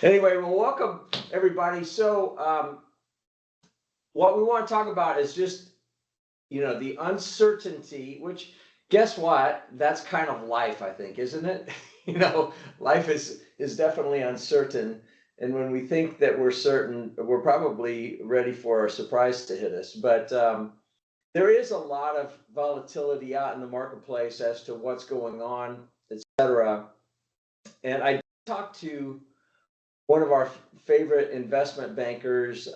Anyway, well, welcome everybody. So, what we want to talk about is just, the uncertainty, which guess what? That's kind of life, I think, isn't it? Life is definitely uncertain. And when we think that we're certain, we're probably ready for a surprise to hit us. But there is a lot of volatility out in the marketplace as to what's going on, et cetera. And I talked to one of our favorite investment bankers,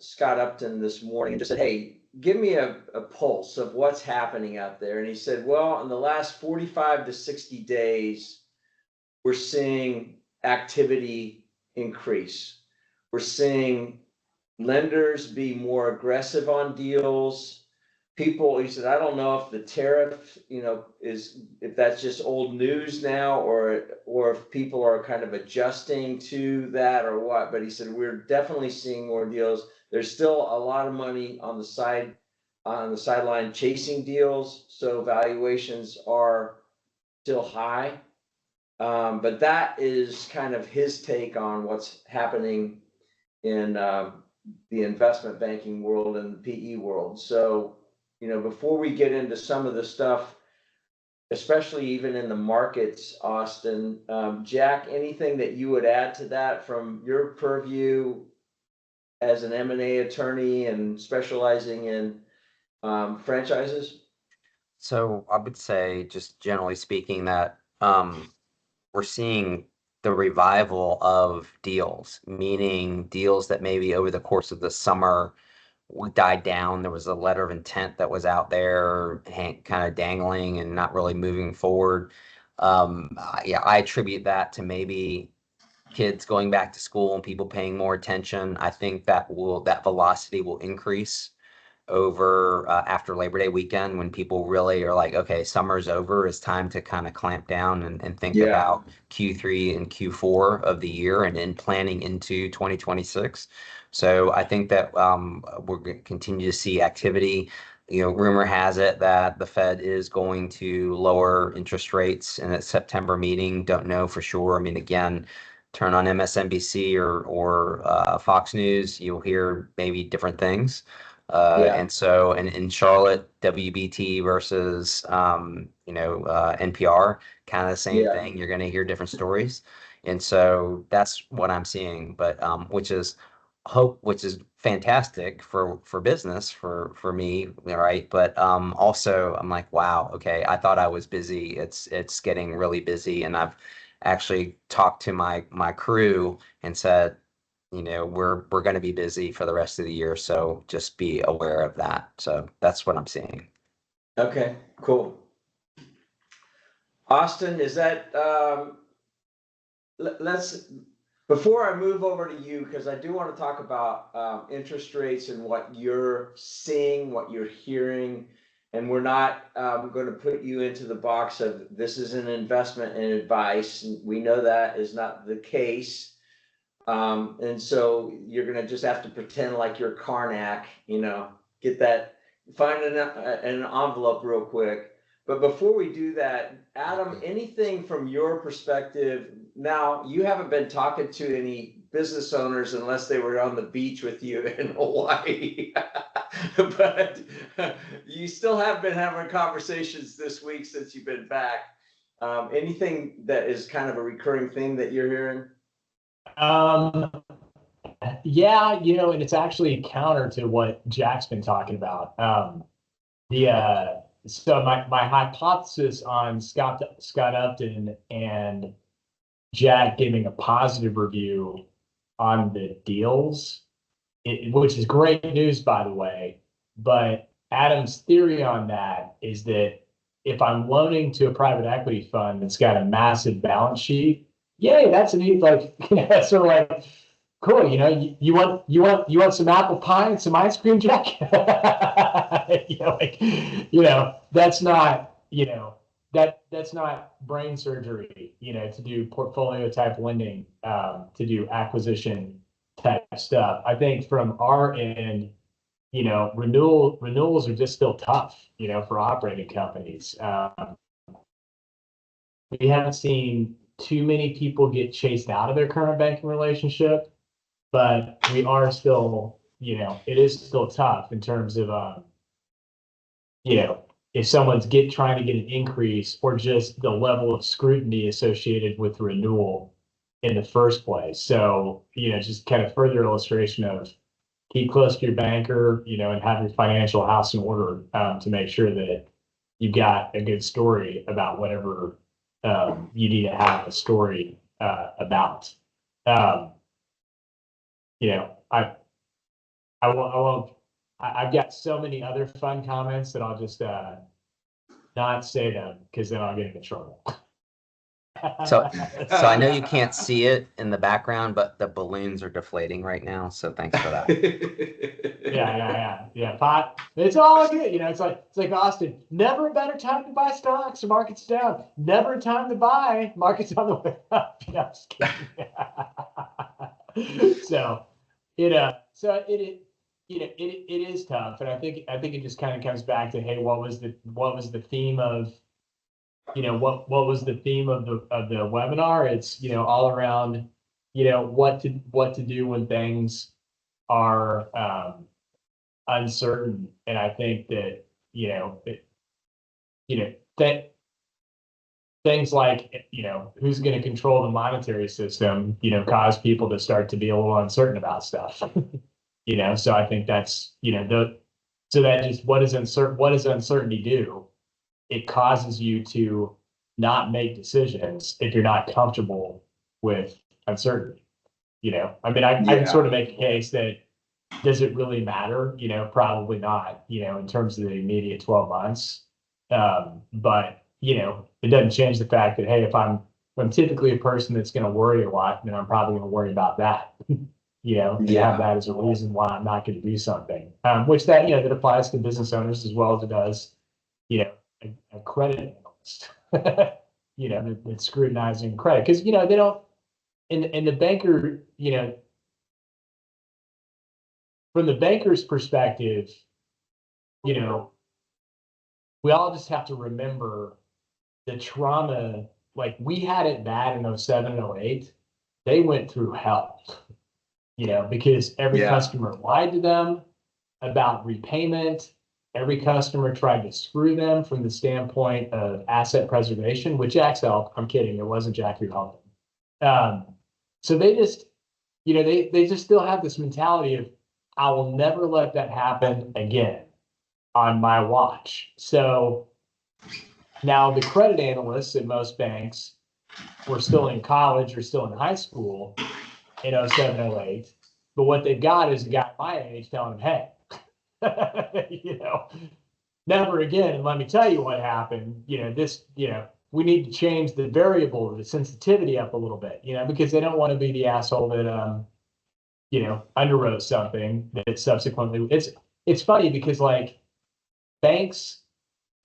Scott Upton, this morning and just said, "Hey, give me a pulse of what's happening out there." And he said, "Well, in the last 45 to 60 days, we're seeing activity increase. We're seeing lenders be more aggressive on deals. People," he said, "I don't know if the tariff, if that's just old news now, or if people are kind of adjusting to that or what." But he said, "We're definitely seeing more deals. There's still a lot of money on the sideline chasing deals, so valuations are still high." But that is kind of his take on what's happening in the investment banking world and the PE world. So, before we get into some of the stuff, especially even in the markets, Austin, Jack, anything that you would add to that from your purview as an M&A attorney and specializing in franchises? So I would say, just generally speaking, that we're seeing the revival of deals, meaning deals that maybe over the course of the summer died down. There was a letter of intent that was out there, kind of dangling and not really moving forward. Yeah, I attribute that to maybe kids going back to school and people paying more attention. I think that velocity will increase over after Labor Day weekend, when people really are like, okay, summer's over. It's time to kind of clamp down and think Yeah. about Q3 and Q4 of the year and then planning into 2026. So I think that we're going to continue to see activity. Rumor has it that the Fed is going to lower interest rates in its September meeting. Don't know for sure. I mean, again, turn on MSNBC or Fox News, you'll hear maybe different things. Yeah. And so in Charlotte, WBT versus NPR, kind of the same Yeah. thing. You're going to hear different stories, and so that's what I'm seeing. But which is fantastic for business for me, right? But also I'm like, wow, okay, I thought I was busy. It's getting really busy, and I've actually talked to my crew and said, we're going to be busy for the rest of the year, so just be aware of that. So that's what I'm seeing. Okay, cool. Austin, is that let's before I move over to you, because I do want to talk about interest rates and what you're seeing, what you're hearing, and we're not going to put you into the box of this is an investment and advice. We know that is not the case. And so you're going to just have to pretend like you're Karnak, get that, find an envelope real quick. But before we do that, Adam, anything from your perspective? Now, you haven't been talking to any business owners unless they were on the beach with you in Hawaii. But you still have been having conversations this week since you've been back. Anything that is kind of a recurring theme that you're hearing? Yeah, and it's actually counter to what Jack's been talking about. So my hypothesis on Scott Upton and Jack giving a positive review on the deals, which is great news, by the way. But Adam's theory on that is that if I'm loaning to a private equity fund that's got a massive balance sheet, yay, that's a neat, like, sort of like, cool. You want some apple pie and some ice cream, Jack? That's not, that's not brain surgery, to do portfolio type lending, to do acquisition type stuff. I think from our end, renewals are just still tough, for operating companies. We haven't seen too many people get chased out of their current banking relationship, but we are still, it is still tough in terms of, if someone's trying to get an increase or just the level of scrutiny associated with renewal in the first place. So, just kind of further illustration of keep close to your banker, and have your financial house in order to make sure that you've got a good story about whatever you need to have a story about. You know, I've got so many other fun comments that I'll just not say them because then I'll get into trouble. So I know you can't see it in the background, but the balloons are deflating right now. So thanks for that. Yeah. Pot. It's all good. It's like Austin. Never a better time to buy stocks. The market's down. Never a time to buy. Market's on the way up. Yeah, I'm just kidding. So it is tough, and I think it just kind of comes back to, hey, what was the theme of what was the theme of the webinar? It's all around what to do when things are uncertain, and I think that that things like who's going to control the monetary system cause people to start to be a little uncertain about stuff. So I think that's so that just what does uncertainty do? It causes you to not make decisions if you're not comfortable with uncertainty. I mean, I can sort of make a case that does it really matter? Probably not, in terms of the immediate 12 months. But, it doesn't change the fact that, hey, if I'm typically a person that's going to worry a lot, then I'm probably going to worry about that. Have that as a reason why I'm not going to do something. Which that applies to business owners as well as it does, a credit analyst, that's scrutinizing credit. Because, they don't, in the banker, from the banker's perspective, we all just have to remember the trauma. Like we had it bad in 07 and 08. They went through hell, because every customer lied to them about repayment. Every customer tried to screw them from the standpoint of asset preservation, which Jack's helped. I'm kidding. It wasn't Jack who helped them. So they just, they just still have this mentality of, I will never let that happen again on my watch. So now the credit analysts at most banks were still in college or still in high school in 07, 08. But what they've got is a guy my age telling them, hey, never again. And let me tell you what happened. We need to change the variable, the sensitivity up a little bit, because they don't want to be the asshole that, underwrote something that subsequently it's funny because like banks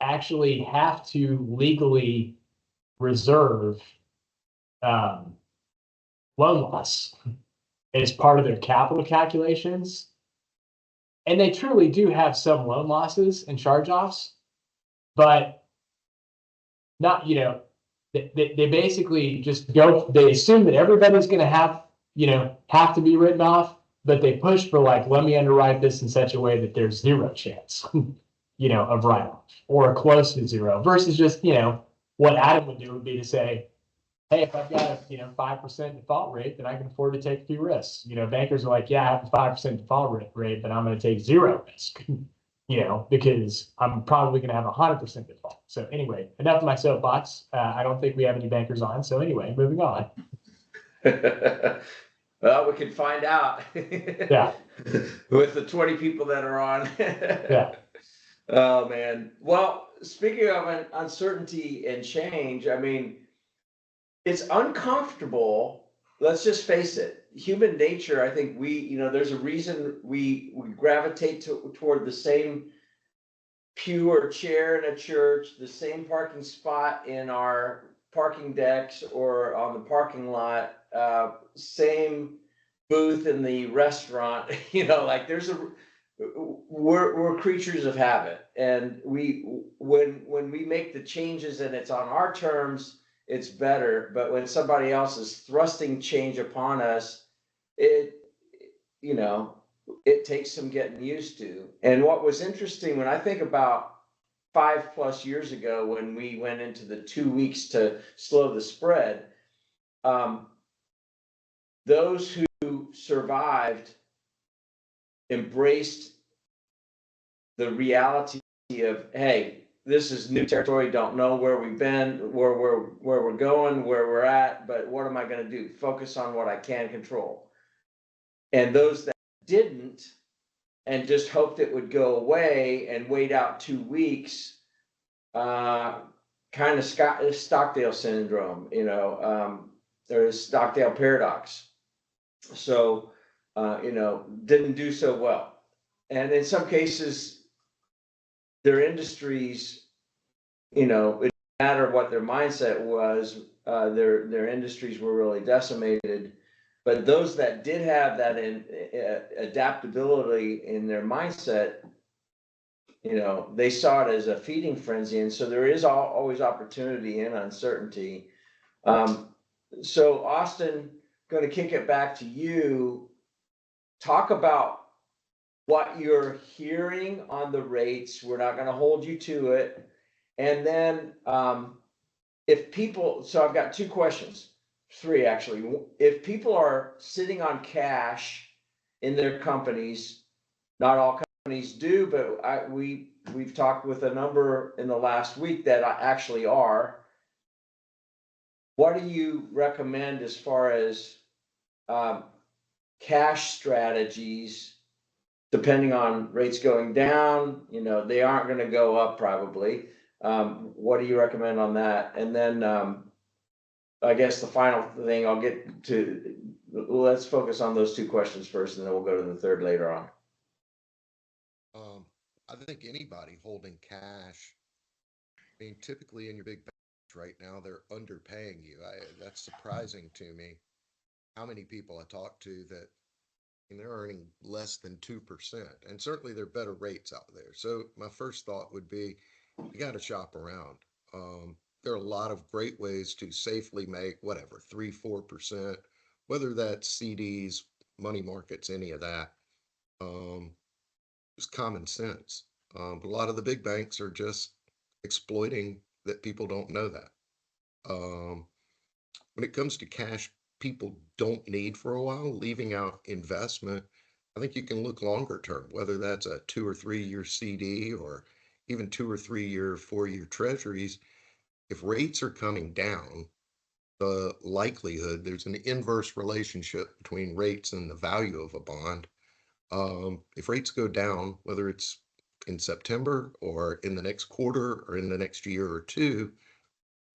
actually have to legally reserve loan loss as part of their capital calculations. And they truly do have some loan losses and charge-offs, but not, they basically just they assume that everybody's going to have to be written off, but they push for like, let me underwrite this in such a way that there's zero chance, of write-off or close to zero versus just, what Adam would do would be to say, hey, if I've got a 5% default rate, then I can afford to take a few risks. Bankers are like, yeah, I have a 5% default rate, but I'm going to take zero risk, because I'm probably going to have 100% default. So anyway, enough of my soapbox. I don't think we have any bankers on. So anyway, moving on. Well, we can find out. Yeah. With the 20 people that are on. Yeah. Oh man. Well, speaking of uncertainty and change, I mean, it's uncomfortable. Let's just face it. Human nature, I think there's a reason we gravitate toward the same pew or chair in a church, the same parking spot in our parking decks or on the parking lot, same booth in the restaurant. Like we're creatures of habit, and when we make the changes and it's on our terms, it's better. But when somebody else is thrusting change upon us, it, you know, it takes some getting used to. And what was interesting when I think about 5+ years ago, when we went into the 2 weeks to slow the spread, those who survived embraced the reality of, hey, this is new territory, don't know where we've been, where we're going, where we're at, but what am I going to do? Focus on what I can control. And those that didn't and just hoped it would go away and wait out 2 weeks, kind of Stockdale syndrome, there's Stockdale paradox. So, didn't do so well. And in some cases, their industries, it didn't matter what their mindset was, their industries were really decimated. But those that did have that adaptability in their mindset, they saw it as a feeding frenzy. And so there is always opportunity in uncertainty. So Austin, going to kick it back to you. Talk about what you're hearing on the rates. We're not going to hold you to it. And then if people, so I've got 2 questions, 3 actually. If people are sitting on cash in their companies, not all companies do, but we've talked with a number in the last week that actually are. What do you recommend as far as cash strategies? Depending on rates going down, they aren't going to go up probably. What do you recommend on that? And then I guess the final thing I'll get to, let's focus on those 2 questions first, and then we'll go to the third later on. I think anybody holding cash, typically in your big banks right now, they're underpaying you. That's surprising to me. How many people I talk to that they're earning less than 2%, and certainly there are better rates out there. So my first thought would be, you got to shop around. There are a lot of great ways to safely make whatever 3-4%, whether that's CDs, money markets, any of that. It's common sense. But a lot of the big banks are just exploiting that people don't know that. When it comes to cash, people don't need for a while, leaving out investment. I think you can look longer term, whether that's a 2 or 3 year CD or even 2 or 3 year, 4-year treasuries. If rates are coming down, the likelihood there's an inverse relationship between rates and the value of a bond. If rates go down, whether it's in September or in the next quarter or in the next year or 2,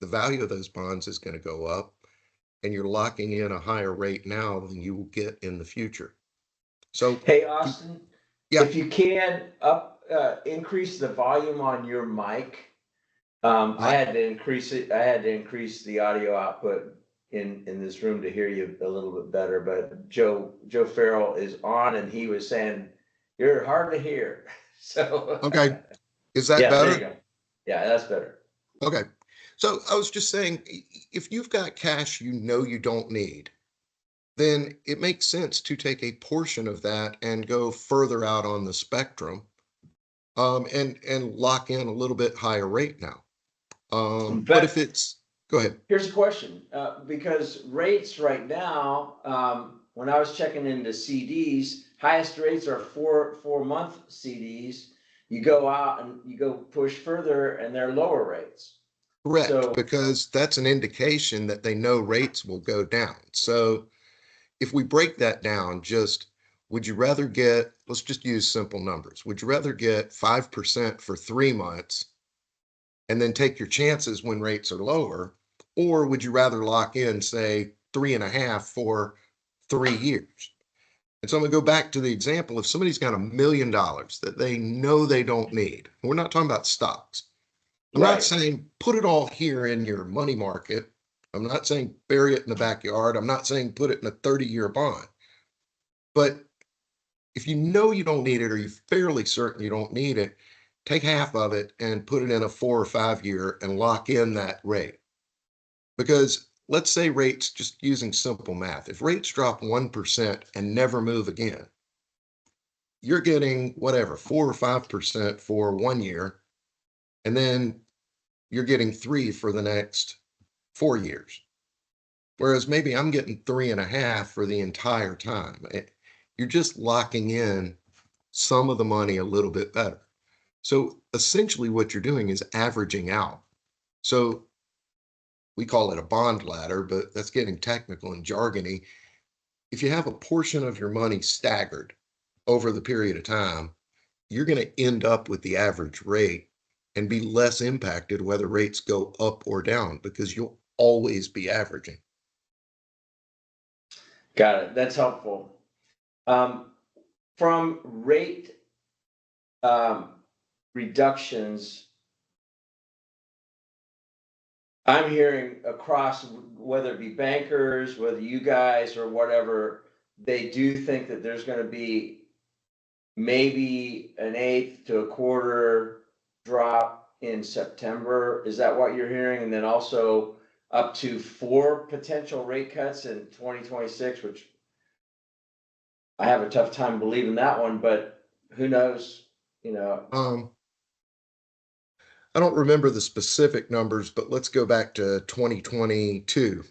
the value of those bonds is going to go up, and you're locking in a higher rate now than you will get in the future. So, hey, Austin, yeah, if you can increase the volume on your mic. I had to increase it. I had to increase the audio output in this room to hear you a little bit better. But Joe Farrell is on, and he was saying you're hard to hear. So okay, is that yeah, better? there you go. Yeah, that's better. Okay, so I was just saying, if you've got cash you don't need, then it makes sense to take a portion of that and go further out on the spectrum, and lock in a little bit higher rate now. But if it's, go ahead. Here's a question, because rates right now, when I was checking into CDs, highest rates are 4-month CDs. You go out and you go push further, and they're lower rates. Correct, So, because that's an indication that they know rates will go down. So if we break that down, would you rather get, let's just use simple numbers. Would you rather get 5% for 3 months and then take your chances when rates are lower? Or would you rather lock in, say, 3.5 for 3 years? And so I'm going to go back to the example. If somebody's got $1 million that they know they don't need, we're not talking about stocks. I'm not saying put it all here in your money market. I'm not saying bury it in the backyard. I'm not saying put it in a 30-year bond. But if you know you don't need it, or you're fairly certain you don't need it, take half of it and put it in a 4 or 5 year and lock in that rate. Because let's say rates, just using simple math, if rates drop 1% and never move again, you're getting whatever, 4 or 5% for 1 year, and then you're getting 3 for the next 4 years. Whereas maybe I'm getting 3.5 for the entire time. You're just locking in some of the money a little bit better. So essentially what you're doing is averaging out. So we call it a bond ladder, but that's getting technical and jargony. If you have a portion of your money staggered over the period of time, you're going to end up with the average rate and be less impacted whether rates go up or down, because you'll always be averaging. Got it. That's helpful. From rate reductions, I'm hearing across, whether it be bankers, whether you guys or whatever, they do think that there's going to be maybe an eighth to a quarter drop in September. Is that what you're hearing? And then also up to 4 potential rate cuts in 2026, which I have a tough time believing that one, but who knows, you know? I don't remember the specific numbers, but let's go back to 2022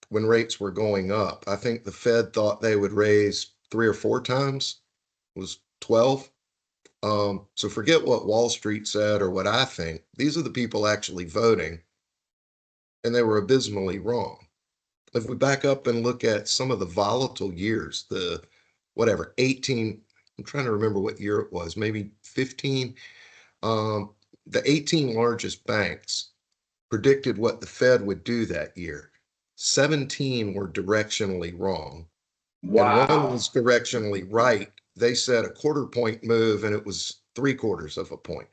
when rates were going up. I think the Fed thought they would raise 3 or 4 times, it was 12. So forget what Wall Street said or what I think. These are the people actually voting, and they were abysmally wrong. If we back up and look at some of the volatile years, the whatever, 18, I'm trying to remember what year it was, maybe 15. The 18 largest banks predicted what the Fed would do that year. 17 were directionally wrong. Wow. And one was directionally right. They said a 1/4 point move, and it was 3/4 of a point.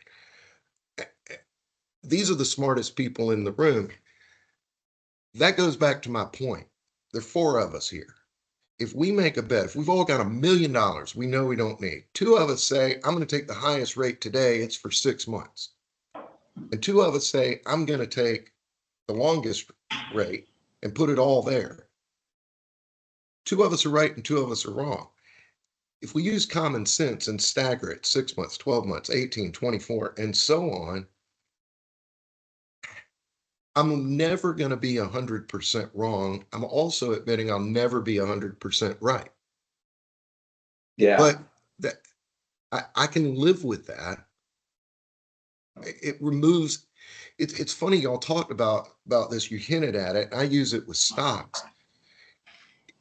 These are the smartest people in the room. That goes back to my point. There are 4 of us here. If we make a bet, if we've all got $1 million we know we don't need, 2 of us say, I'm going to take the highest rate today, it's for 6 months. And 2 of us say, I'm going to take the longest rate and put it all there. 2 of us are right and 2 of us are wrong. If we use common sense and stagger it 6 months, 12 months, 18, 24, and so on, I'm never going to be 100% wrong. I'm also admitting I'll never be 100% right. Yeah. But that I can live with that. It removes, it's funny, y'all talked about this, you hinted at it. I use it with stocks.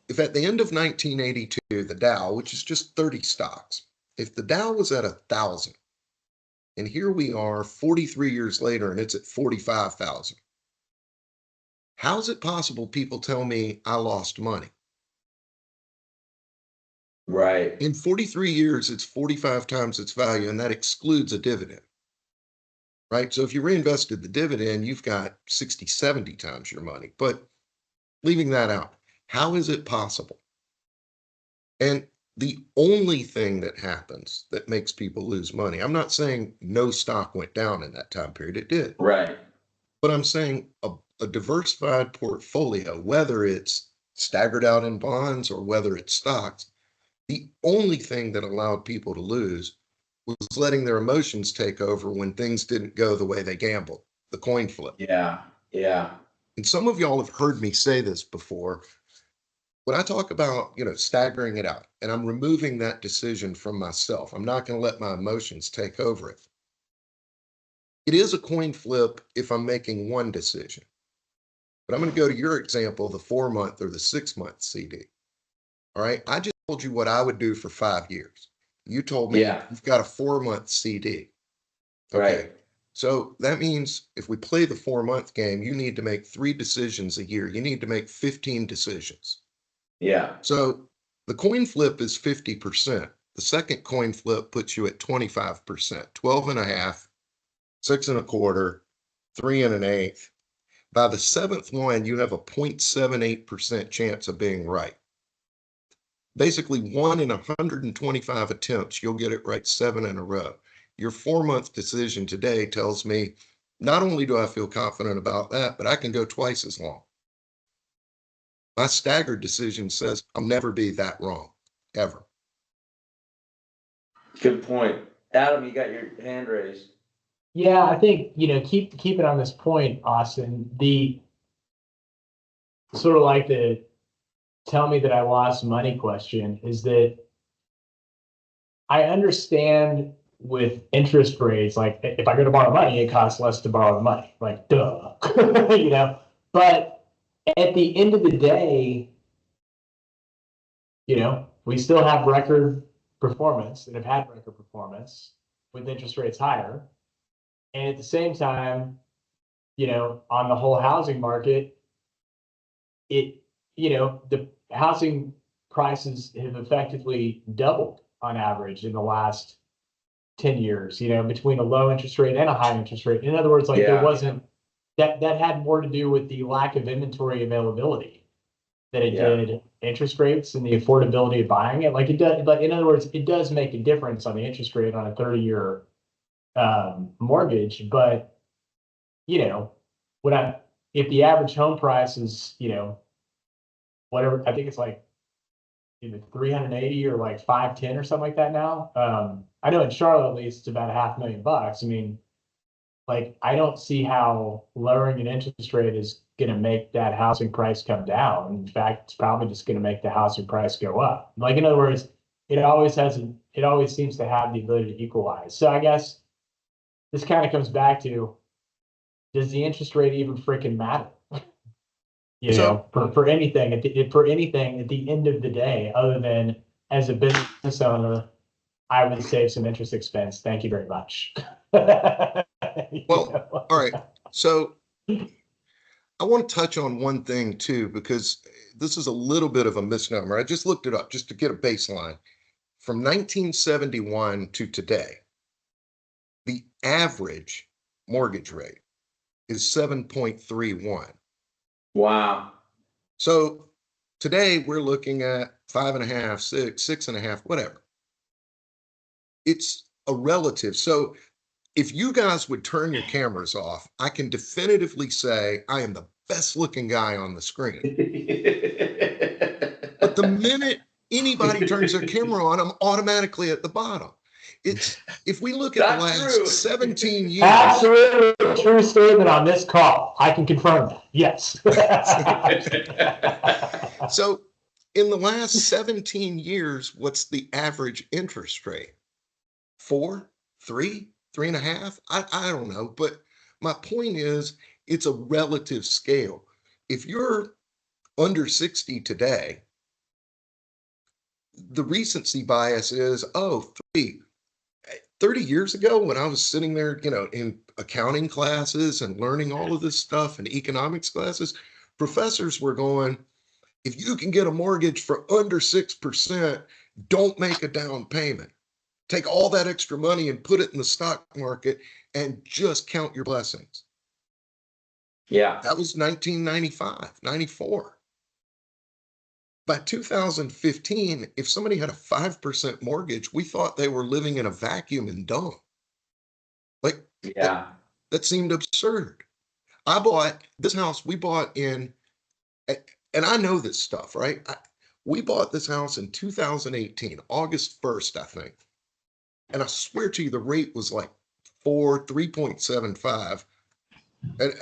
If at the end of 1982, the Dow, which is just 30 stocks, if the Dow was at 1,000, and here we are 43 years later and it's at 45,000, how's it possible people tell me I lost money? Right. In 43 years, it's 45 times its value, and that excludes a dividend, right? So if you reinvested the dividend, you've got 60, 70 times your money. But leaving that out, how is it possible? And the only thing that happens that makes people lose money, I'm not saying no stock went down in that time period, it did. Right. But I'm saying a diversified portfolio, whether it's staggered out in bonds or whether it's stocks, the only thing that allowed people to lose was letting their emotions take over when things didn't go the way they gambled, the coin flip. Yeah. Yeah. And some of y'all have heard me say this before. When I talk about, staggering it out, and I'm removing that decision from myself, I'm not going to let my emotions take over it. It is a coin flip if I'm making one decision. But I'm going to go to your example, the 4-month or the 6-month CD. All right. I just told you what I would do for 5 years. You told me you've got a 4-month CD. Okay. Right. So that means if we play the 4-month game, you need to make 3 decisions a year. You need to make 15 decisions. Yeah. So the coin flip is 50%. The second coin flip puts you at 25%, 12.5, 6.25, 3.125. By the 7th one, you have a 0.78% chance of being right. Basically, 1 in 125 attempts, you'll get it right 7 in a row. Your 4-month decision today tells me not only do I feel confident about that, but I can go twice as long. My staggered decision says I'll never be that wrong, ever. Good point. Adam, you got your hand raised. Yeah, I think, keep it on this point, Austin. The sort of like the tell me that I lost money question is that I understand with interest rates, like if I go to borrow money, it costs less to borrow the money. Like, duh, But at the end of the day, we still have record performance and have had record performance with interest rates higher. And at the same time, on the whole housing market, the housing prices have effectively doubled on average in the last 10 years, between a low interest rate and a high interest rate. In other words, like there wasn't that had more to do with the lack of inventory availability than it did interest rates and the affordability of buying it. Like it does, but in other words, it does make a difference on the interest rate on a 30-year mortgage. But if the average home price is, whatever, I think it's like either 380 or like 510 or something like that now. I know in Charlotte, at least, it's about $500,000. I mean, like, I don't see how lowering an interest rate is going to make that housing price come down. In fact, it's probably just going to make the housing price go up. Like, in other words, it always seems to have the ability to equalize. So I guess this kind of comes back to, does the interest rate even freaking matter? For anything at the end of the day, other than as a business owner, I would save some interest expense. Thank you very much. Well, all right. So I want to touch on one thing too, because this is a little bit of a misnomer. I just looked it up just to get a baseline. From 1971 to today, the average mortgage rate is 7.31. Wow. So today we're looking at 5.5, 6, 6.5, whatever. It's a relative. So if you guys would turn your cameras off, I can definitively say I am the best looking guy on the screen. But the minute anybody turns their camera on, I'm automatically at the bottom. It's if we look at the last 17 years. Absolutely true statement on this call. I can confirm that. Yes. So in the last 17 years, what's the average interest rate? 4, 3, 3.5? I don't know. But my point is, it's a relative scale. If you're under 60 today, the recency bias is, 30 years ago when I was sitting there, in accounting classes and learning all of this stuff and economics classes, professors were going, if you can get a mortgage for under 6%, don't make a down payment. Take all that extra money and put it in the stock market and just count your blessings. Yeah. That was 1995, 94. By 2015, if somebody had a 5% mortgage, we thought they were living in a vacuum and dumb. Like, that seemed absurd. I bought this house, we bought in, and I know this stuff, right? We bought this house in 2018, August 1st, I think. And I swear to you, the rate was like 3.75.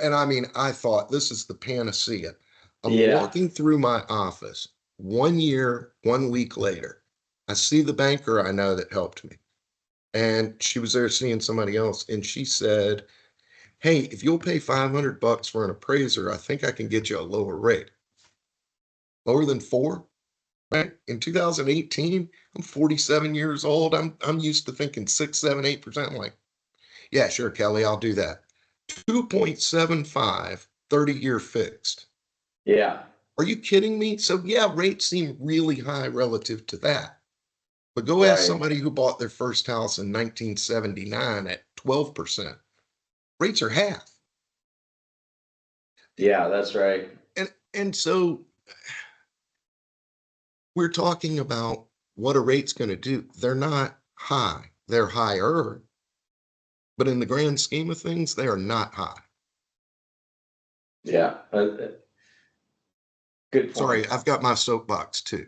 And I mean, I thought this is the panacea. I'm walking through my office 1 year, 1 week later. I see the banker I know that helped me. And she was there seeing somebody else. And she said, hey, if you'll pay $500 for an appraiser, I think I can get you a lower rate. Lower than 4, right? In 2018, I'm 47 years old. I'm used to thinking 6, 7, 8%. I'm like, yeah, sure, Kelly, I'll do that. 2.75, 30-year fixed. Yeah. Are you kidding me? So yeah, rates seem really high relative to that. But go ask somebody who bought their first house in 1979 at 12%. Rates are half. Yeah, that's right. And so we're talking about what a rate's going to do. They're not high. They're higher. But in the grand scheme of things, they are not high. Yeah. Good point. Sorry, I've got my soapbox too.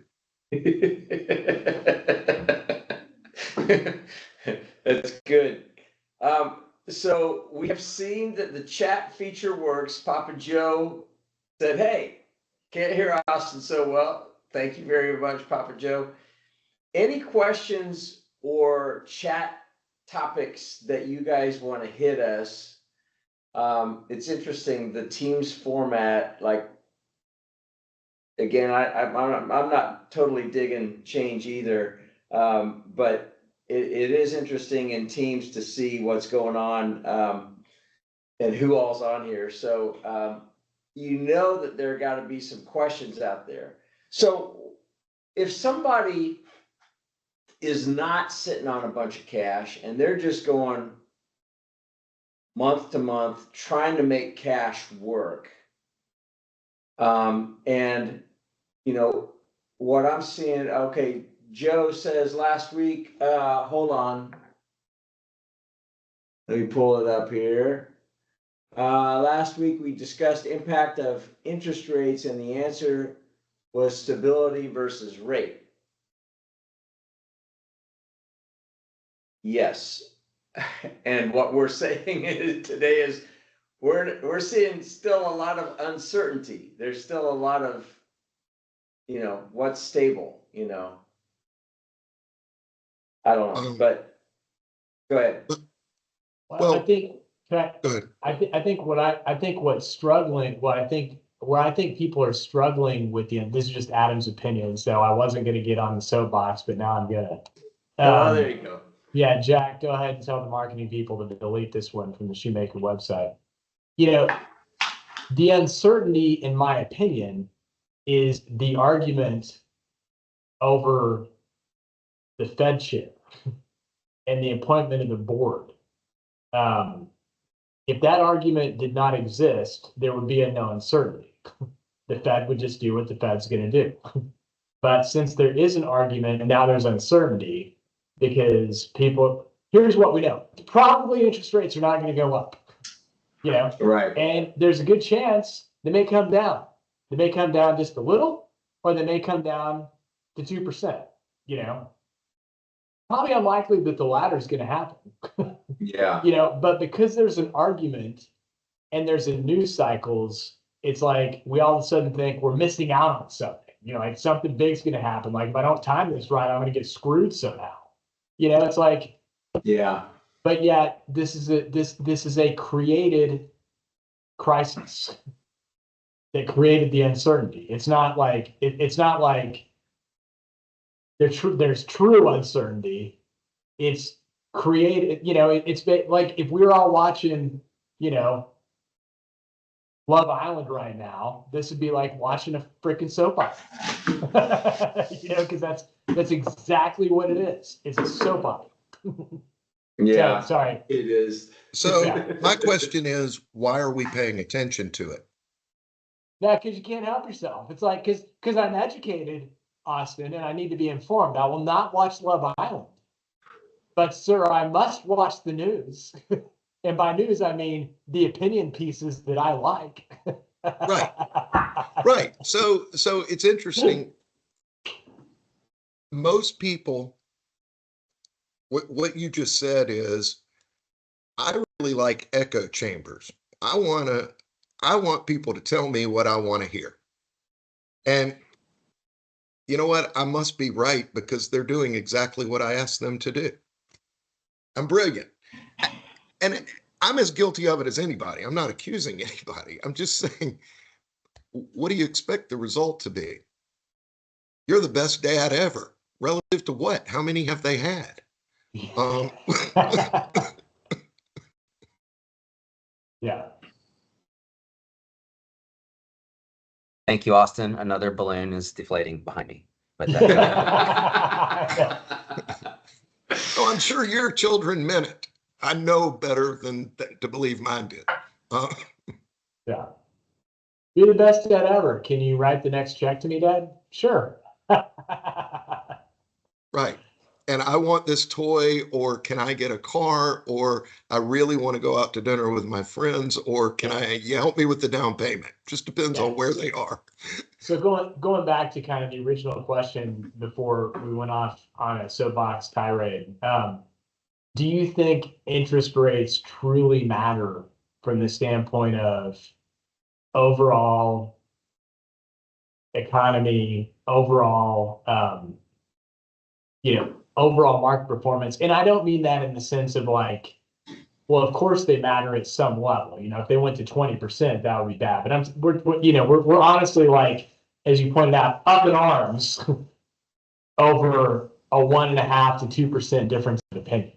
That's good. So we have seen that the chat feature works. Papa Joe said, "Hey, can't hear Austin so well." Thank you very much, Papa Joe. Any questions or chat topics that you guys want to hit us? It's interesting, the Teams format, like, again, I'm not totally digging change either, but it is interesting in Teams to see what's going on, and who all's on here. So you know that there got to be some questions out there. So if somebody is not sitting on a bunch of cash and they're just going month to month trying to make cash work, and what I'm seeing, okay, Joe says last week, hold on, let me pull it up here. Last week we discussed impact of interest rates, and the answer was stability versus rate. Yes. And what we're saying today is we're seeing still a lot of uncertainty. There's still a lot of, what's stable, I don't know, but go ahead. Well, I think, Go ahead. I think what's struggling, where I think people are struggling with this is just Adam's opinion, so I wasn't gonna get on the soapbox, but now I'm gonna. There you go. Yeah, Jack, go ahead and tell the marketing people to delete this one from the Shoemaker website. The uncertainty, in my opinion, is the argument over the Fed chair and the appointment of the board. If that argument did not exist, there would be no uncertainty. The Fed would just do what the Fed's going to do. But since there is an argument and now there's uncertainty, because here's what we know. Probably interest rates are not going to go up. Right. And there's a good chance they may come down. They may come down just a little, or they may come down to 2%. Probably unlikely that the latter is going to happen. Yeah. But because there's an argument and there's a news cycles, it's like we all of a sudden think we're missing out on something. Like something big's going to happen. Like if I don't time this right, I'm going to get screwed somehow. It's like, yeah. But yet this is a created crisis that created the uncertainty. It's not like there's true uncertainty. It's created, it's like if we're all watching, Love Island right now, this would be like watching a freaking soap opera. Because that's exactly what it is. It's a soap opera. Yeah. So, sorry. It is. So Yeah. my question is, why are we paying attention to it? Yeah, because you can't help yourself. It's like, because I'm educated, Austin, and I need to be informed. I will not watch Love Island. But, sir, I must watch the news. And by news, I mean the opinion pieces that I like. Right. Right. So it's interesting. Most people, what you just said is, I really like echo chambers. I want people to tell me what I want to hear. And you know what? I must be right because they're doing exactly what I asked them to do. I'm brilliant. And I'm as guilty of it as anybody. I'm not accusing anybody. I'm just saying, what do you expect the result to be? You're the best dad ever. Relative to what? How many have they had? Yeah. Thank you, Austin. Another balloon is deflating behind me. But Oh, I'm sure your children meant it. I know better than to believe mine did. Yeah. You're the best dad ever. Can you write the next check to me, Dad? Sure. Right. And I want this toy, or can I get a car, or I really want to go out to dinner with my friends, or can you help me with the down payment? Just depends on where they are. So going back to kind of the original question before we went off on a soapbox tirade, do you think interest rates truly matter from the standpoint of overall economy, overall, overall market performance? And I don't mean that in the sense of like, well, of course they matter at some level. If they went to 20%, that would be bad. But we're honestly like, as you pointed out, up in arms over a 1.5 to 2% difference of opinion.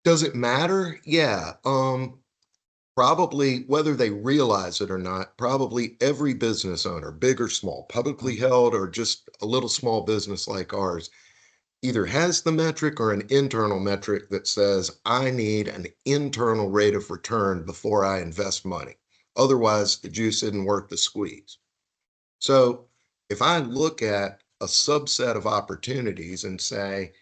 Does it matter? Yeah. Probably, whether they realize it or not, probably every business owner, big or small, publicly held or just a little small business like ours, either has the metric or an internal metric that says, I need an internal rate of return before I invest money. Otherwise, the juice isn't worth the squeeze. So if I look at a subset of opportunities and say,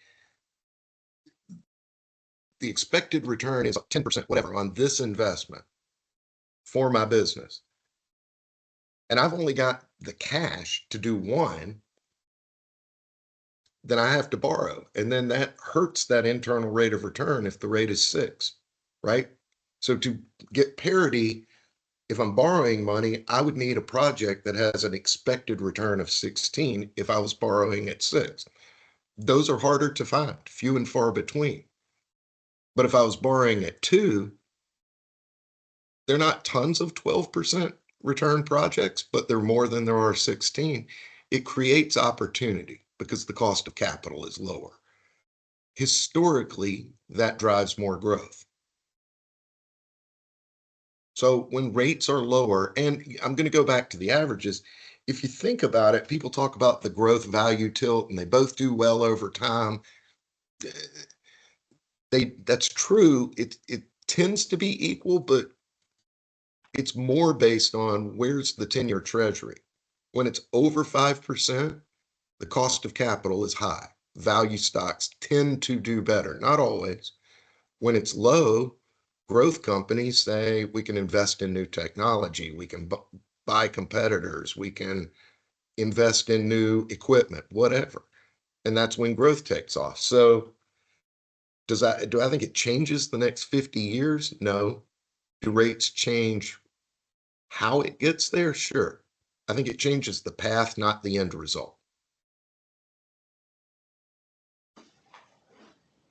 the expected return is 10%, whatever, on this investment for my business, and I've only got the cash to do one, then I have to borrow. And then that hurts that internal rate of return if the rate is 6, right? So to get parity, if I'm borrowing money, I would need a project that has an expected return of 16 if I was borrowing at 6. Those are harder to find, few and far between. But if I was borrowing at 2, they're not tons of 12% return projects, but they're more than there are 16. It creates opportunity because the cost of capital is lower. Historically, that drives more growth. So when rates are lower, and I'm going to go back to the averages, if you think about it, people talk about the growth value tilt, and they both do well over time. That's true. It tends to be equal, but it's more based on where's the 10-year treasury. When it's over 5%, the cost of capital is high. Value stocks tend to do better, not always. When it's low, growth companies say we can invest in new technology, we can buy competitors, we can invest in new equipment, whatever. And that's when growth takes off. So do I think it changes the next 50 years? No. Do rates change how it gets there? Sure. I think it changes the path, not the end result.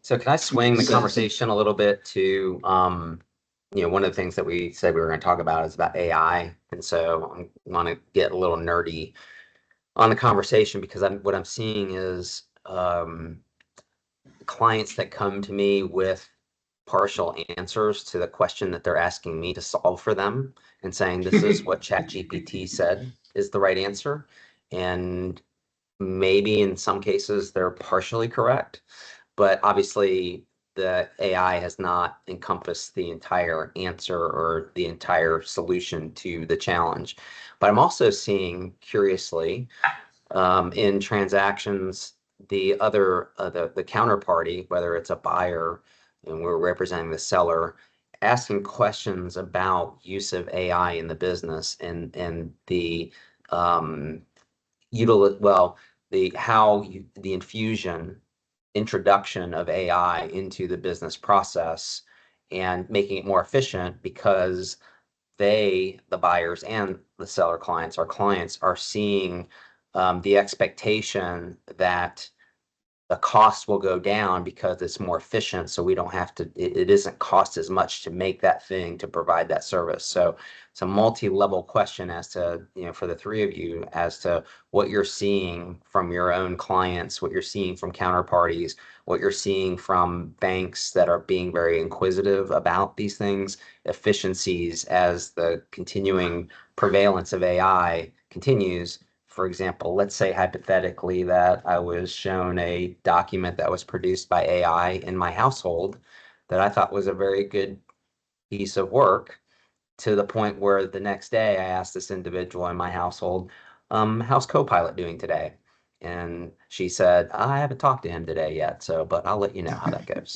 So can I swing the conversation a little bit to, one of the things that we said we were going to talk about is about AI. And so I want to get a little nerdy on the conversation because what I'm seeing is clients that come to me with partial answers to the question that they're asking me to solve for them and saying, this is what ChatGPT said is the right answer. And maybe in some cases they're partially correct, but obviously the AI has not encompassed the entire answer or the entire solution to the challenge. But I'm also seeing, curiously, in transactions, the other the counterparty, whether it's a buyer and we're representing the seller, asking questions about use of AI in the business and the the introduction of AI into the business process and making it more efficient because the buyers and the seller clients, our clients, are seeing the expectation that the cost will go down because it's more efficient. So we don't have to, it isn't cost as much to make that thing to provide that service. So it's a multi-level question as to, for the three of you, as to what you're seeing from your own clients, what you're seeing from counterparties, what you're seeing from banks that are being very inquisitive about these things, efficiencies as the continuing prevalence of AI continues. For example, let's say hypothetically that I was shown a document that was produced by AI in my household that I thought was a very good piece of work, to the point where the next day I asked this individual in my household, how's Copilot doing today? And she said, I haven't talked to him today yet, but I'll let you know how that goes.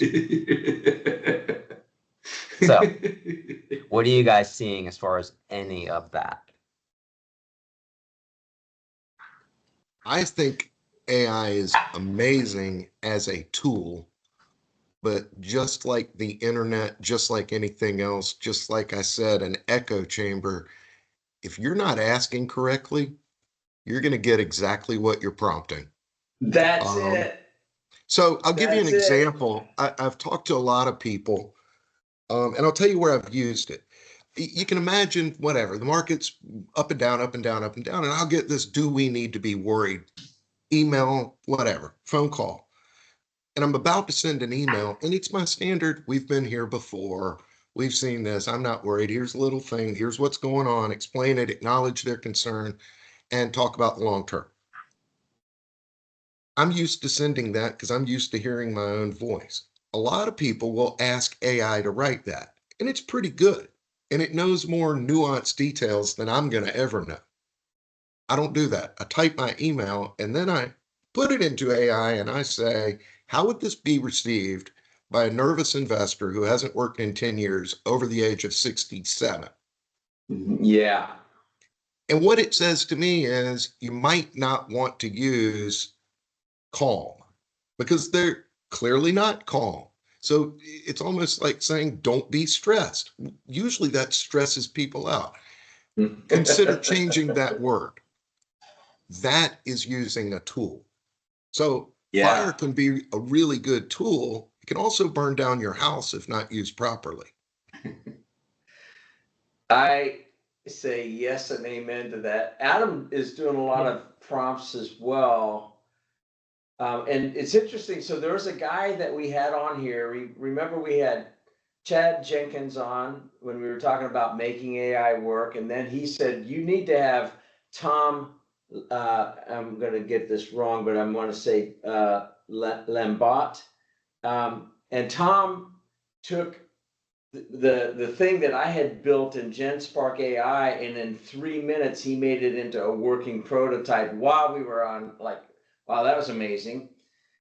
So what are you guys seeing as far as any of that? I think AI is amazing as a tool, but just like the internet, just like anything else, just like I said, an echo chamber, if you're not asking correctly, you're going to get exactly what you're prompting. That's Um, it. so I'll give you an That's it. example. I've talked to a lot of people, and I'll tell you where I've used it. You can imagine whatever, the market's up and down, up and down, up and down, and I'll get this, do we need to be worried? Email, whatever, phone call. And I'm about to send an email, and it's my standard, we've been here before, we've seen this, I'm not worried, here's a little thing, here's what's going on, explain it, acknowledge their concern, and talk about the long term. I'm used to sending that because I'm used to hearing my own voice. A lot of people will ask AI to write that, and it's pretty good. And it knows more nuanced details than I'm going to ever know. I don't do that. I type my email and then I put it into AI and I say, how would this be received by a nervous investor who hasn't worked in 10 years over the age of 67? Yeah. And what it says to me is you might not want to use calm because they're clearly not calm. So it's almost like saying, don't be stressed. Usually that stresses people out. Consider changing that word. That is using a tool. So Yeah. fire can be a really good tool. It can also burn down your house if not used properly. I say yes and amen to that. Adam is doing a lot of prompts as well. And it's interesting. So there was a guy that we had on here. Remember we had Chad Jenkins on when we were talking about making AI work. And then he said, you need to have Tom, I'm going to get this wrong, but I'm going to say Lambot. And Tom took the thing that I had built in GenSpark AI, and in 3 minutes he made it into a working prototype while we were on. Like, wow, that was amazing.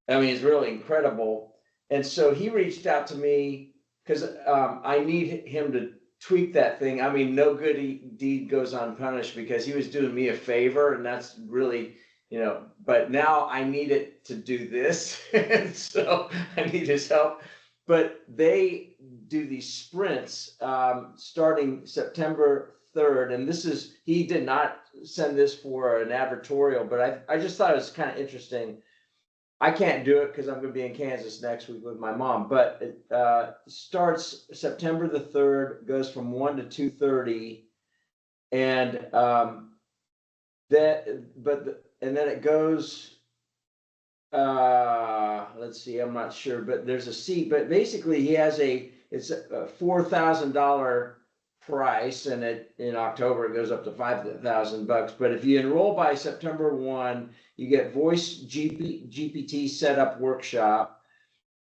I mean, it's really incredible. And so he reached out to me because I need him to tweak that thing. I mean, no good deed goes unpunished, because he was doing me a favor, and that's really, but now I need it to do this. And so I need his help. But they do these sprints starting September 3rd. And he did not send this for an advertorial, but I just thought it was kind of interesting. I can't do it because I'm going to be in Kansas next week with my mom, but it starts September the 3rd, goes from 1 to 2:30. And and then it goes, let's see, I'm not sure, but there's a seat, but basically it's a $4,000 price, and in October it goes up to $5,000. But if you enroll by September 1, you get voice GPT setup workshop,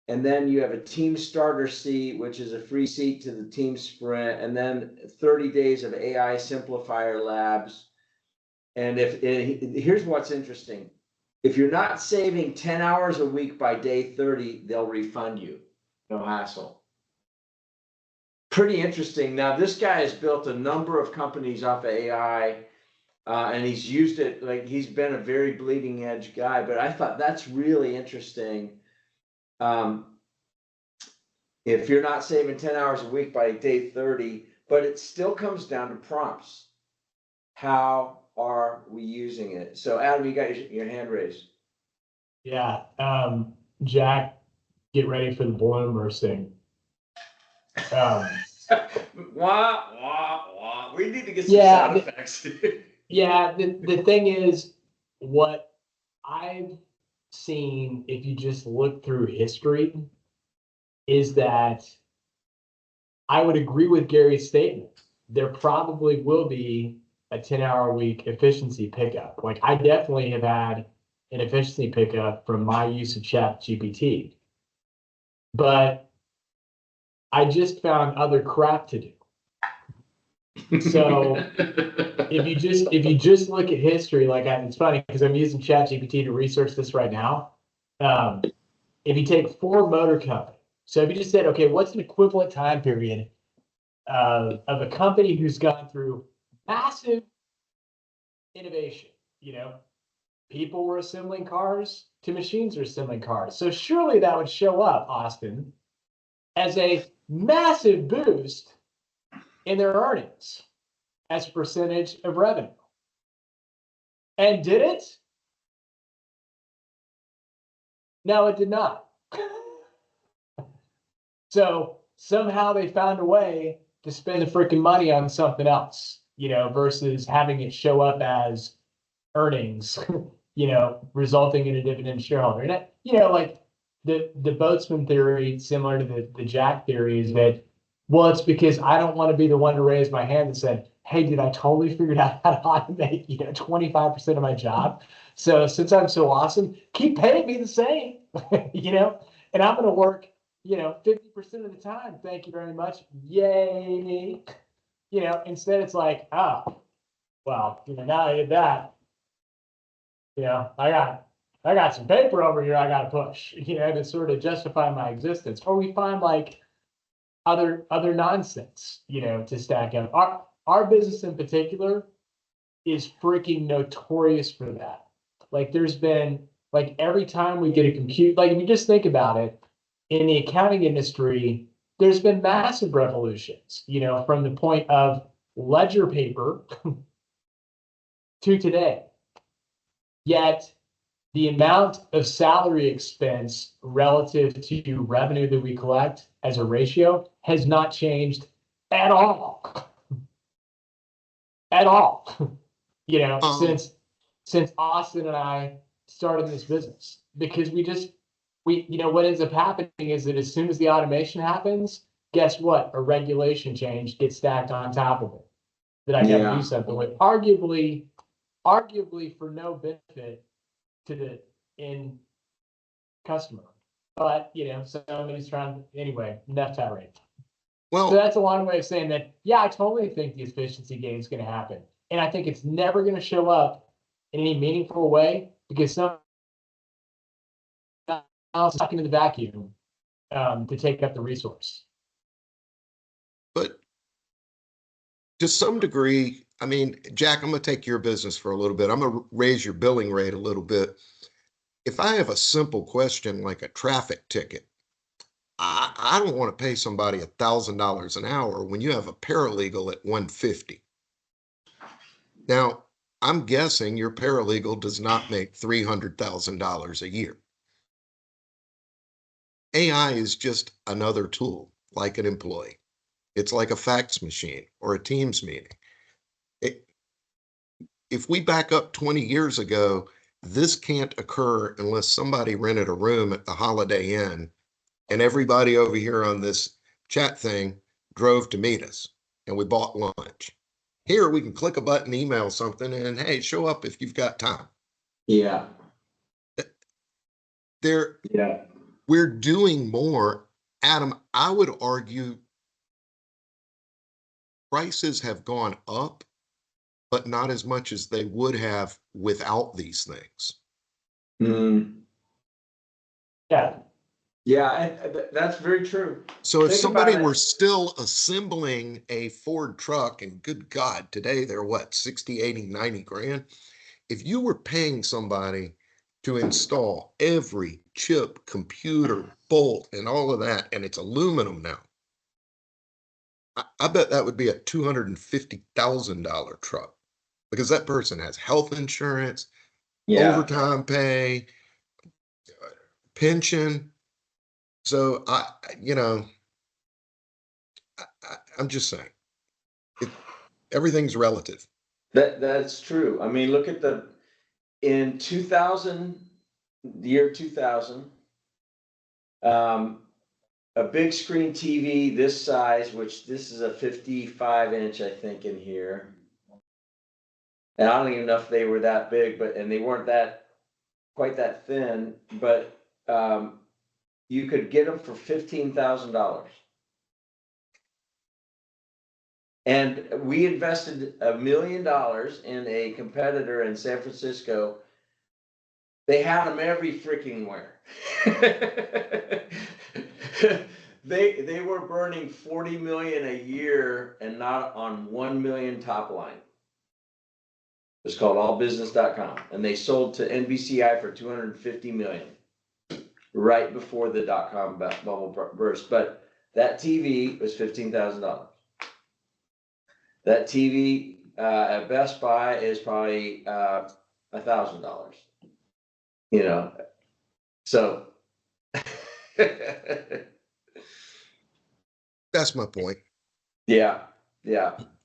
and then you have a team starter seat, which is a free seat to the team sprint, and then 30 days of AI simplifier labs. And here's what's interesting. If you're not saving 10 hours a week by day 30, they'll refund you. No hassle. Pretty interesting. Now, this guy has built a number of companies off of AI, and he's used it, like he's been a very bleeding edge guy, but I thought that's really interesting. If you're not saving 10 hours a week by day 30, but it still comes down to prompts. How are we using it? So Adam, you got your hand raised. Yeah. Jack, get ready for the balloon bursting. Wah, wah, wah. We need to get some sound effects. Yeah, the thing is, what I've seen, if you just look through history, is that I would agree with Gary's statement. There probably will be a 10-hour week efficiency pickup. Like, I definitely have had an efficiency pickup from my use of Chat GPT. But I just found other crap to do. So if you just look at history, it's funny because I'm using Chat GPT to research this right now. If you take Ford Motor Company, so if you just said, okay, what's an equivalent time period of a company who's gone through massive innovation. People were assembling cars to machines are assembling cars. So surely that would show up, Austin, as a massive boost in their earnings as a percentage of revenue. And did it? No, it did not. So somehow they found a way to spend the freaking money on something else, versus having it show up as earnings, resulting in a dividend shareholder. And like the boatsman theory, similar to the Jack theory, is that, well, it's because I don't want to be the one to raise my hand and said, hey, dude, I totally figured out how to automate, 25% of my job. So since I'm so awesome, keep paying me the same, and I'm going to work, 50% of the time. Thank you very much. Yay me. Instead it's like, oh, well, now I did that. I got some paper over here I got to push, to sort of justify my existence. Or we find like other nonsense, to stack up. Our business in particular is freaking notorious for that. Like there's been like every time we get a compute, like if you just think about it, in the accounting industry, there's been massive revolutions, from the point of ledger paper to today. Yet the amount of salary expense relative to revenue that we collect as a ratio has not changed at all. At all. Since Austin and I started this business. Because what ends up happening is that as soon as the automation happens, guess what? A regulation change gets stacked on top of it that I got to do something with. Arguably for no benefit to the end customer. But, somebody's trying, anyway, enough tirade. Well, So that's a long way of saying that, yeah, I totally think the efficiency gain is going to happen. And I think it's never going to show up in any meaningful way because someone else is sucking in the vacuum to take up the resource. but to some degree, I mean, Jack, I'm going to take your business for a little bit. I'm going to raise your billing rate a little bit. If I have a simple question like a traffic ticket, I don't want to pay somebody $1,000 an hour when you have a paralegal at $150. Now, I'm guessing your paralegal does not make $300,000 a year. AI is just another tool, like an employee. It's like a fax machine or a Teams meeting. If we back up 20 years ago, this can't occur unless somebody rented a room at the Holiday Inn and everybody over here on this chat thing drove to meet us and we bought lunch. Here we can click a button, email something, and hey, show up if you've got time. Yeah. We're doing more. Adam, I would argue prices have gone up, but not as much as they would have without these things. Yeah. Yeah, and that's very true. So if Think somebody about it. were still assembling a Ford truck, and good God, today they're what, 60, 80, 90 grand? If you were paying somebody to install every chip, computer, bolt, and all of that, and it's aluminum now, I bet that would be a $250,000 truck because that person has health insurance, overtime pay, pension. So I'm just saying, everything's relative. That's true. I mean, look at in 2000, the year 2000, a big screen TV this size, which this is a 55-inch, I think, in here. And I don't even know if they were that big, and they weren't quite that thin, but you could get them for $15,000. And we invested $1 million in a competitor in San Francisco. They had them every freaking where. They were burning 40 million a year and not on 1 million top line. It's called allbusiness.com, and they sold to NBCI for 250 million right before the dot-com bubble burst. But that TV was $15,000. That TV at Best Buy is probably $1,000. You know, so That's my point. yeah.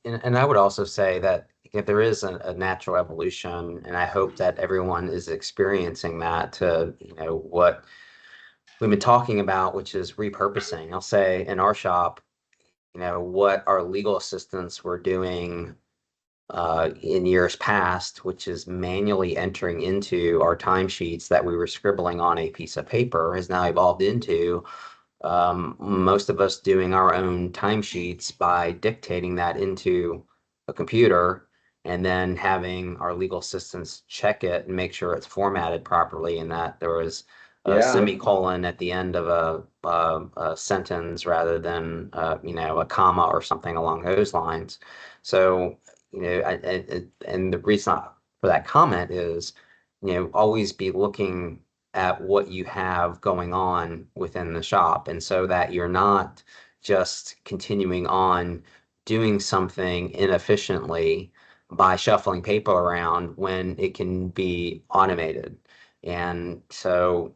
And I would also say that if there is a natural evolution, and I hope that everyone is experiencing that to, what we've been talking about, which is repurposing. I'll say in our shop, what our legal assistants were doing in years past, which is manually entering into our timesheets that we were scribbling on a piece of paper, has now evolved into most of us doing our own timesheets by dictating that into a computer and then having our legal assistants check it and make sure it's formatted properly and that there was a semicolon at the end of a sentence rather than a comma or something along those lines. So and the reason for that comment is always be looking at what you have going on within the shop, and so that you're not just continuing on doing something inefficiently by shuffling paper around when it can be automated. And so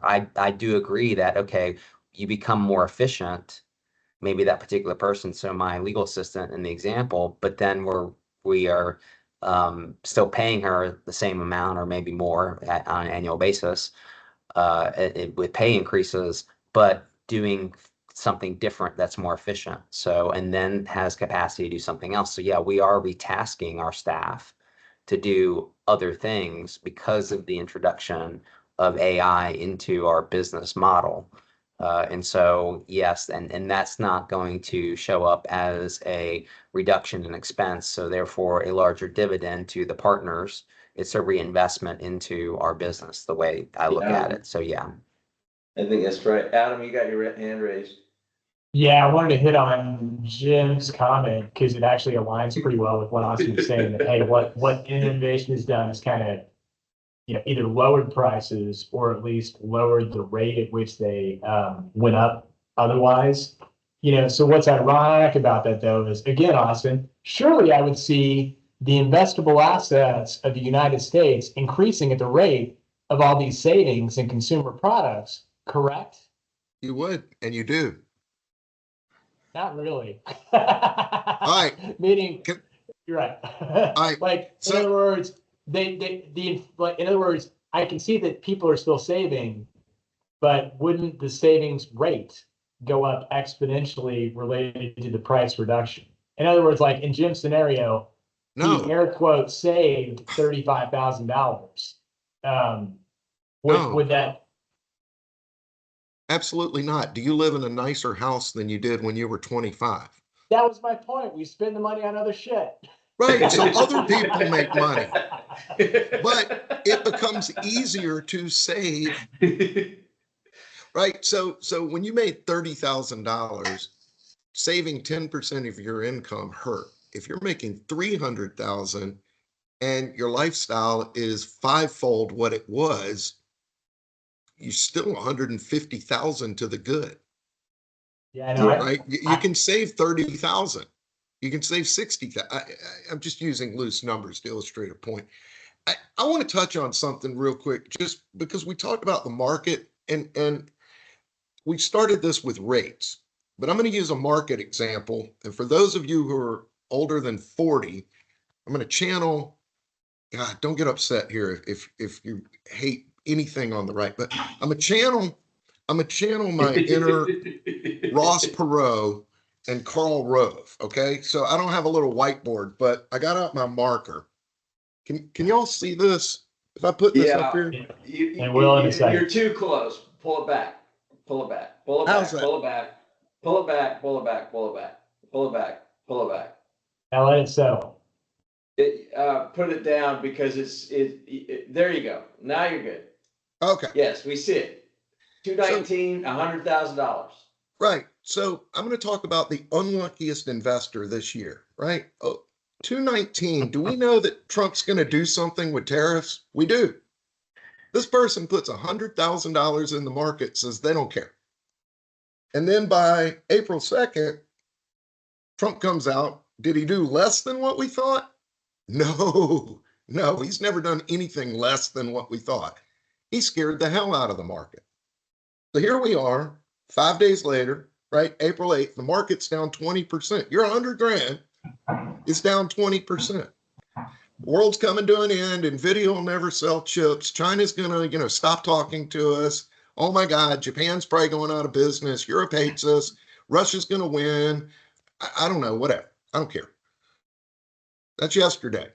I do agree that okay, you become more efficient, maybe that particular person, so my legal assistant in the example, but then we are still paying her the same amount or maybe more on an annual basis with pay increases, but doing something different that's more efficient. So, and then has capacity to do something else. So yeah, we are retasking our staff to do other things because of the introduction of AI into our business model. And so, yes, and that's not going to show up as a reduction in expense. So therefore, a larger dividend to the partners. It's a reinvestment into our business, the way I look at it. So, yeah. I think that's right. Adam, you got your hand raised. Yeah, I wanted to hit on Jim's comment because it actually aligns pretty well with what Austin was saying that, hey, what innovation has done is kind of, either lowered prices or at least lowered the rate at which they went up otherwise. So what's ironic about that though is, again, Austin, surely I would see the investable assets of the United States increasing at the rate of all these savings in consumer products, correct? You would, and you do. Not really. All right. Meaning, you're right. Like, so, in other words, in other words, I can see that people are still saving, but wouldn't the savings rate go up exponentially related to the price reduction? In other words, like in Jim's scenario, no. he air quote saved $35,000. Would that? Absolutely not. Do you live in a nicer house than you did when you were 25? That was my point. We spend the money on other shit. Right. So other people make money, but it becomes easier to save. Right. So when you made $30,000, saving 10% of your income hurt. If you're making 300,000 and your lifestyle is fivefold what it was, you still 150,000 to the good. Yeah, I know. Right. You can save 30,000. You can save 60,000. I'm just using loose numbers to illustrate a point. I want to touch on something real quick, just because we talked about the market and we started this with rates, but I'm going to use a market example. And for those of you who are older than 40, I'm going to channel, God, don't get upset here if you hate anything on the right, but I'm a channel my inner Ross Perot and Karl Rove. Okay. So I don't have a little whiteboard, but I got out my marker. Can y'all see this? If I put this up here? You're too close. Pull it back. Pull it back. Pull it back. Pull it back. Pull it back. Pull it back. Pull it back. Pull it back. Pull it back. Now let it settle. Put it down because there you go. Now you're good. Okay. Yes, we see it. 219, $100,000. Right. So I'm going to talk about the unluckiest investor this year, right? Oh, 219. Do we know that Trump's going to do something with tariffs? We do. This person puts $100,000 in the market, says they don't care. And then by April 2nd, Trump comes out. Did he do less than what we thought? No, no, he's never done anything less than what we thought. He scared the hell out of the market. So here we are, 5 days later, right? April 8th, the market's down 20%. Your 100 grand is down 20%. World's coming to an end. NVIDIA will never sell chips. China's going to, stop talking to us. Oh my God, Japan's probably going out of business. Europe hates us. Russia's going to win. I don't know, whatever. I don't care. That's yesterday.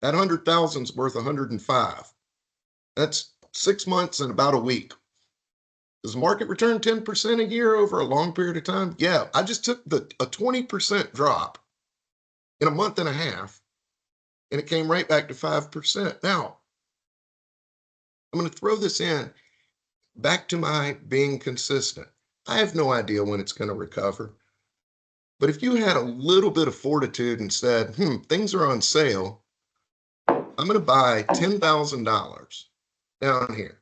That 100,000 is worth 105. That's 6 months and about a week. Does the market return 10% a year over a long period of time? Yeah, I just took a 20% drop in a month and a half, and it came right back to 5%. Now, I'm going to throw this in back to my being consistent. I have no idea when it's going to recover. But if you had a little bit of fortitude and said, things are on sale, I'm going to buy $10,000 down here.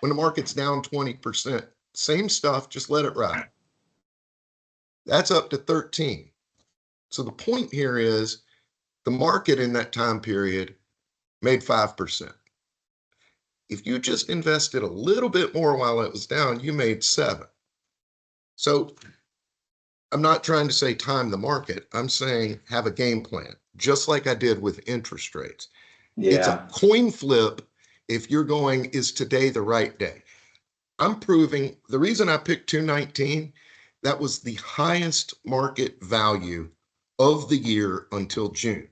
When the market's down 20%, same stuff, just let it ride. That's up to 13. So the point here is the market in that time period made 5%. If you just invested a little bit more while it was down, you made 7. So I'm not trying to say time the market. I'm saying have a game plan, just like I did with interest rates. Yeah. It's a coin flip if you're going, is today the right day? I'm proving the reason I picked 219, that was the highest market value of the year until June.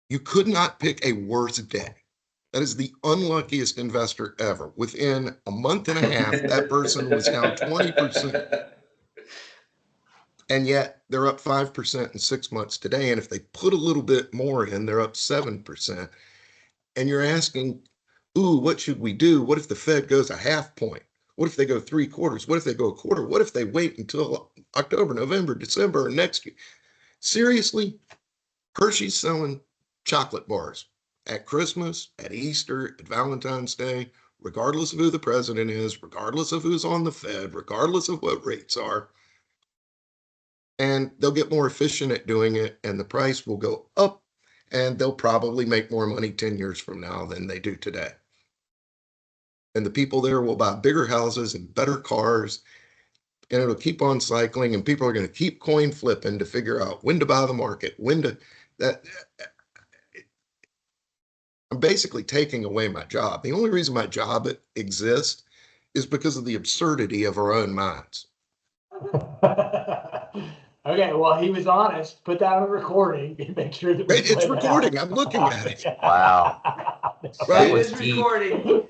You could not pick a worse day. That is the unluckiest investor ever. Within a month and a half, that person was down 20%. And yet they're up 5% in 6 months today. And if they put a little bit more in, they're up 7%. And you're asking, ooh, what should we do? What if the Fed goes a half point? What if they go 3/4? What if they go a quarter? What if they wait until October, November, December, or next year? Seriously, Hershey's selling chocolate bars at Christmas, at Easter, at Valentine's Day, regardless of who the president is, regardless of who's on the Fed, regardless of what rates are. And they'll get more efficient at doing it, and the price will go up, and they'll probably make more money 10 years from now than they do today. And the people there will buy bigger houses and better cars, and it'll keep on cycling, and people are going to keep coin flipping to figure out when to buy the market, when to that. I'm basically taking away my job. The only reason my job exists is because of the absurdity of our own minds. Okay, well, he was honest. Put that on a recording and make sure that we It's play that recording. out. I'm looking at it. Wow. Right. It was is deep. recording.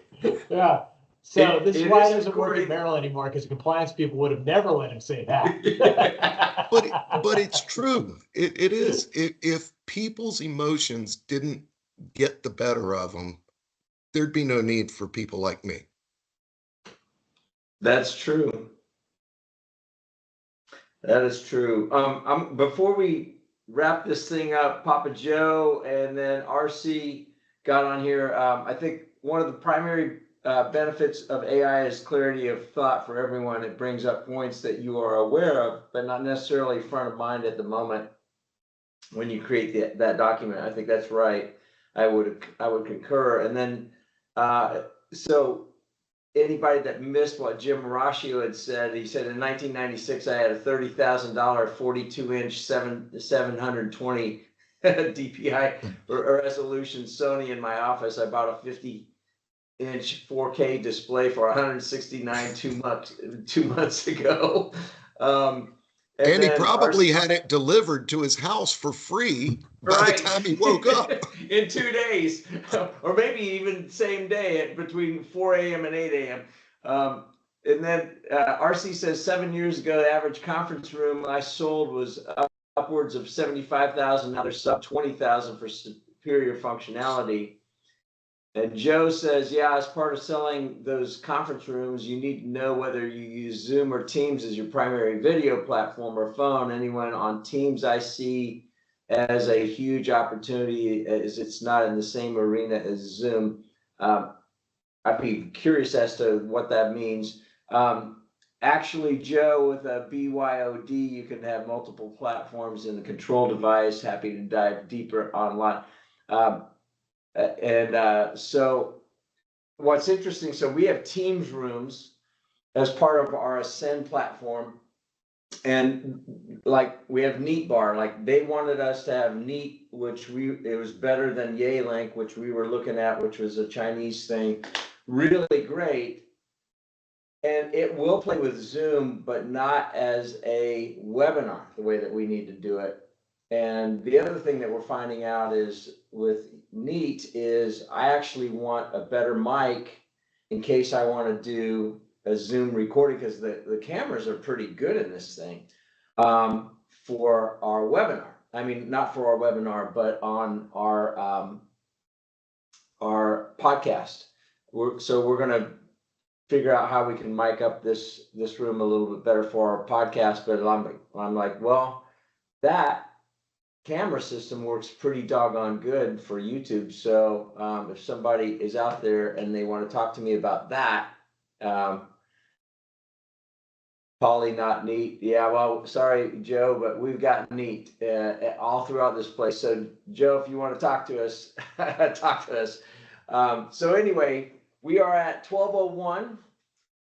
Yeah. So this is It why is he doesn't work recording. in Maryland anymore, because the compliance people would have never let him say that. But it's true. It is. If people's emotions didn't get the better of them, there'd be no need for people like me. That's true. That is true. Before we wrap this thing up, Papa Joe and then RC got on here. I think one of the primary benefits of AI is clarity of thought for everyone. It brings up points that you are aware of, but not necessarily front of mind at the moment when you create that document. I think that's right. I would concur. And then, so anybody that missed what Jim Marashio had said, he said in 1996, I had a $30,000 42-inch 720 DPI or resolution Sony in my office. I bought a 50-inch 4K display for 169 2 months ago. And he probably had it delivered to his house for free by the time he woke up. In 2 days, or maybe even same day between 4 a.m. and 8 a.m. And then RC says 7 years ago, the average conference room I sold was upwards of $75,000. Now they're sub $20,000 for superior functionality. And Joe says, yeah, as part of selling those conference rooms, you need to know whether you use Zoom or Teams as your primary video platform or phone. Anyone on Teams I see as a huge opportunity as it's not in the same arena as Zoom. I'd be curious as to what that means. Actually, Joe, with a BYOD, you can have multiple platforms in the control device. Happy to dive deeper online. So what's interesting, so we have Teams rooms as part of our Ascend platform. And like we have Neat Bar, like they wanted us to have Neat, which it was better than Yealink, which we were looking at, which was a Chinese thing. Really great. And it will play with Zoom, but not as a webinar, the way that we need to do it. And the other thing that we're finding out is with Neat is I actually want a better mic in case I want to do a Zoom recording, because the cameras are pretty good in this thing for our webinar. I mean, not for our webinar, but on our podcast. So we're going to figure out how we can mic up this room a little bit better for our podcast. But I'm like, well, that camera system works pretty doggone good for YouTube. So if somebody is out there and they want to talk to me about that, Polly, not Neat. Yeah, well, sorry, Joe, but we've got Neat all throughout this place. So Joe, if you want to talk to us, talk to us. So anyway, we are at 12:01.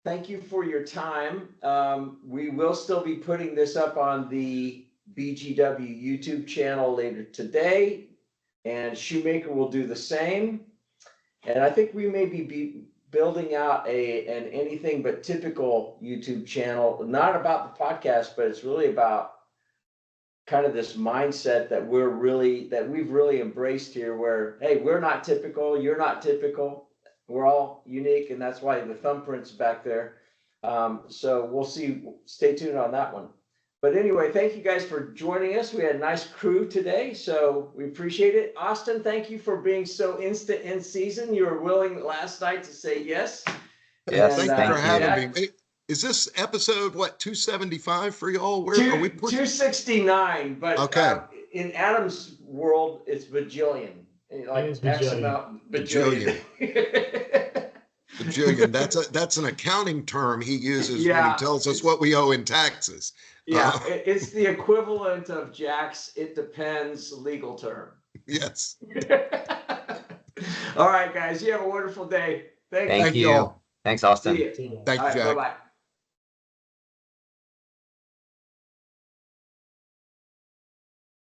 Thank you for your time. We will still be putting this up on the BGW YouTube channel later today, and Shoemaker will do the same. And I think we may be building out an anything but typical YouTube channel, not about the podcast, but it's really about kind of this mindset that we've really embraced here, where, hey, we're not typical, you're not typical, we're all unique, and that's why the thumbprint's back there. So we'll see, stay tuned on that one. But anyway, thank you guys for joining us. We had a nice crew today, so we appreciate it. Austin, thank you for being so instant in season. You were willing last night to say yes. Yes, Thank you thank for you. having me. Is this episode, what, 275 for y'all? Where are we? 269, but Okay. In Adam's world, it's bajillion. Like It is X bajillion. amount, bajillion. Bajillion. That's an accounting term he uses when Yeah, he tells us what we owe in taxes. Yeah, it's the equivalent of Jack's "it depends" legal term. Yes. All right, guys, you have a wonderful day. Thank you you. all. Thanks, Austin. See you. See ya. Thank All you, right, Jack. bye-bye.